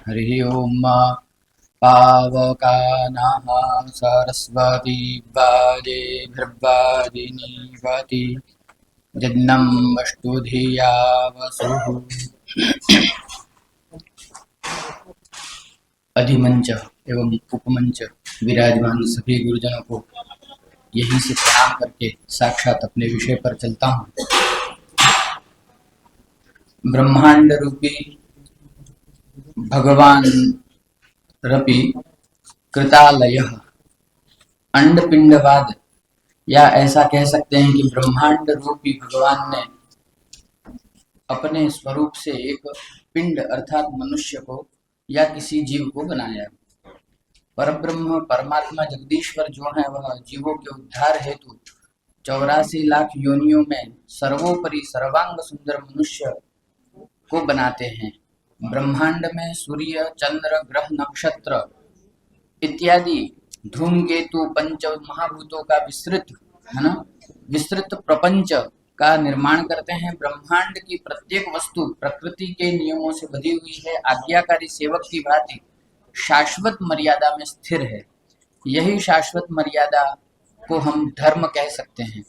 हरि ओम पावकानाः सरस्वती वाजेभिर्वाजिनीवती जन्नम वस्तुधिया वसुः। अधिमंच एवं उपमंच विराजमान सभी गुरुजनों को यहीं से प्रणाम करके साक्षात अपने विषय पर चलता हूँ। ब्रह्मांड रूपी भगवान रपि कृतालयः अंडपिंडवाद, या ऐसा कह सकते हैं कि ब्रह्मांड रूपी भगवान ने अपने स्वरूप से एक पिंड अर्थात मनुष्य को या किसी जीव को बनाया। परब्रह्म परमात्मा जगदीश्वर जो है वह जीवों के उद्धार हेतु 84 लाख योनियों में सर्वोपरि सर्वांग सुंदर मनुष्य को बनाते हैं। ब्रह्मांड में सूर्य, चंद्र, ग्रह, नक्षत्र इत्यादि धूमकेतु पंच महाभूतों का विस्तृत प्रपंच का निर्माण करते हैं। ब्रह्मांड की प्रत्येक वस्तु प्रकृति के नियमों से बधी हुई है, आज्ञाकारी सेवक की भांति शाश्वत मर्यादा में स्थिर है। यही शाश्वत मर्यादा को हम धर्म कह सकते हैं।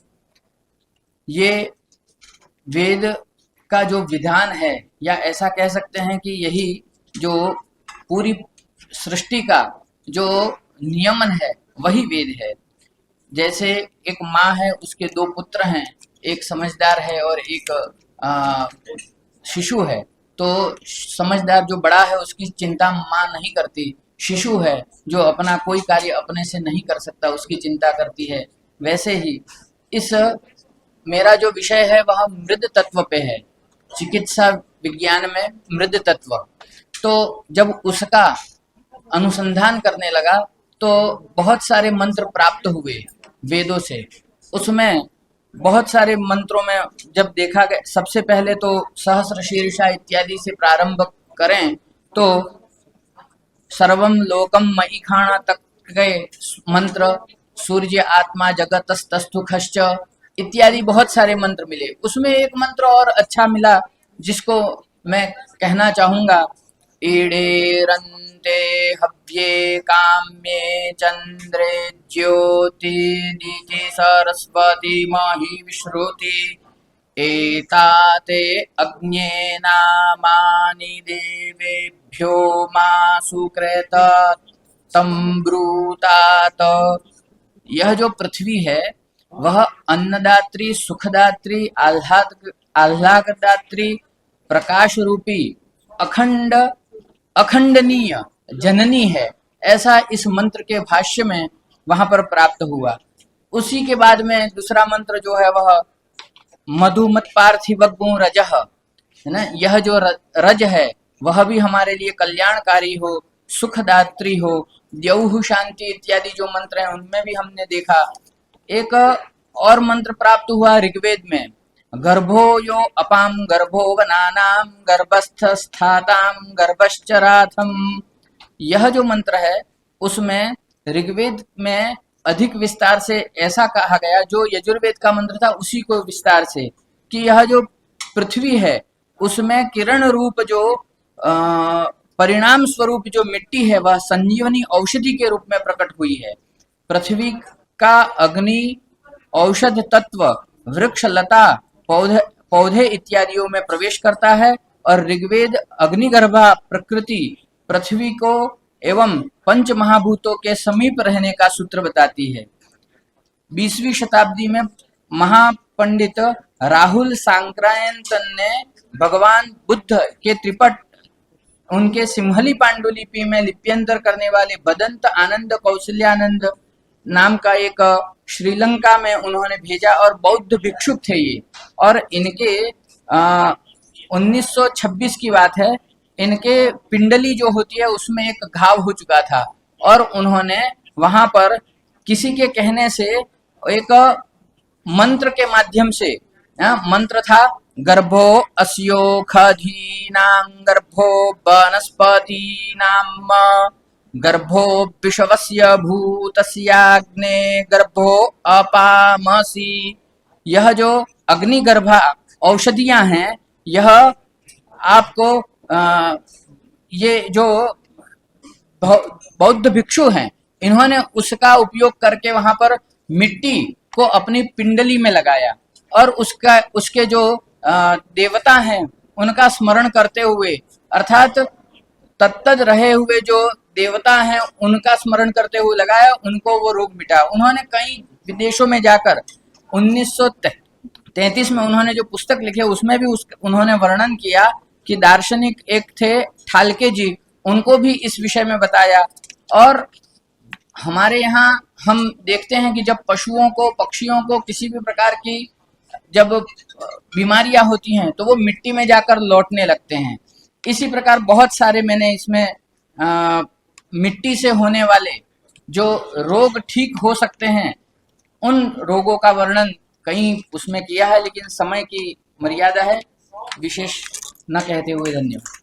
ये वेद का जो विधान है, या ऐसा कह सकते हैं कि यही जो पूरी सृष्टि का जो नियमन है वही वेद है। जैसे एक माँ है, उसके 2 पुत्र हैं, एक समझदार है और एक शिशु है। तो समझदार जो बड़ा है उसकी चिंता माँ नहीं करती, शिशु है जो अपना कोई कार्य अपने से नहीं कर सकता उसकी चिंता करती है। वैसे ही इस मेरा जो विषय है वह मृद तत्व पे है, चिकित्सा विज्ञान में मृद तत्व। तो जब उसका अनुसंधान करने लगा तो बहुत सारे मंत्र प्राप्त हुए वेदों से। उसमें बहुत सारे मंत्रों में जब देखा गया, सबसे पहले तो सहस्र शीर्षा इत्यादि से प्रारंभ करें तो सर्वम लोकम मयि खाना तक गए मंत्र, सूर्य आत्मा जगतस्तस्थु खश्च इत्यादि बहुत सारे मंत्र मिले। उसमें एक मंत्र और अच्छा मिला जिसको मैं कहना चाहूंगा, ईडेरन्ते हव्ये काम्ये चंद्रे ज्योतिदिति सरस्वती महि विश्रुति एताते अग्न्ये नामानि देवेभ्यो मा सुकृत तं ब्रूतात। यह जो पृथ्वी है वह अन्नदात्री, सुखदात्री, आह्लाददात्री, प्रकाश रूपी, अखंड अखंडनीय जननी है, ऐसा इस मंत्र के भाष्य में वहां पर प्राप्त हुआ। उसी के बाद में दूसरा मंत्र जो है वह मधुमत पार्थिवग्गुं रजः है ना। यह जो रज है वह भी हमारे लिए कल्याणकारी हो, सुखदात्री हो। द्यौः शांति इत्यादि जो मंत्र हैं उनमें भी हमने देखा। एक और मंत्र प्राप्त हुआ ऋग्वेद में, गर्भो यो अपाम गर्भो वनानाम गर्भस्थ स्थाताम गर्भश्चराथम। यह जो मंत्र है उसमें ऋग्वेद में अधिक विस्तार से ऐसा कहा गया, जो यजुर्वेद का मंत्र था उसी को विस्तार से, कि यह जो पृथ्वी है उसमें किरण रूप जो परिणाम स्वरूप जो मिट्टी है वह संजीवनी औषधि के रूप में प्रकट हुई है। पृथ्वी का अग्नि औषध तत्व वृक्ष, लता, पौधे इत्यादियों में प्रवेश करता है और ऋग्वेद अग्निगर्भा प्रकृति पृथ्वी को एवं पंच महाभूतों के समीप रहने का सूत्र बताती है। 20वीं शताब्दी में महापंडित राहुल सांक्रायतन ने भगवान बुद्ध के त्रिपट उनके सिंहली पांडुलिपि में लिप्यंतर करने वाले बदंत आनंद कौशल्यानंद नाम का एक श्रीलंका में उन्होंने भेजा, और बौद्ध भिक्षुक थे ये। और इनके 1926 की बात है, इनके पिंडली जो होती है उसमें एक घाव हो चुका था, और उन्होंने वहां पर किसी के कहने से एक मंत्र के माध्यम से, मंत्र था गर्भो अस्योखधीनां गर्भो वनस्पतीनां गर्भो विषवस्य भूतस्याग्ने गर्भो अपामसि। यह जो अग्निगर्भा औषधियां हैं यह आपको ये जो बौद्ध भिक्षु हैं, इन्होंने उसका उपयोग करके वहां पर मिट्टी को अपनी पिंडली में लगाया और उसके जो देवता हैं उनका स्मरण करते हुए, अर्थात तत्तद रहे हुए जो देवता हैं उनका स्मरण करते हुए लगाया, उनको वो रोग मिटा। उन्होंने कई विदेशों में जाकर 1933 में उन्होंने जो पुस्तक लिखे उसमें भी उन्होंने वर्णन किया कि दार्शनिक एक थे ठालके जी, उनको भी इस विषय में बताया। और हमारे यहाँ हम देखते हैं कि जब पशुओं को, पक्षियों को किसी भी प्रकार की जब बीमारियां होती हैं तो वो मिट्टी में जाकर लौटने लगते हैं। इसी प्रकार बहुत सारे मैंने इसमें मिट्टी से होने वाले जो रोग ठीक हो सकते हैं उन रोगों का वर्णन कहीं उसमें किया है, लेकिन समय की मर्यादा है, विशेष न कहते हुए धन्यवाद।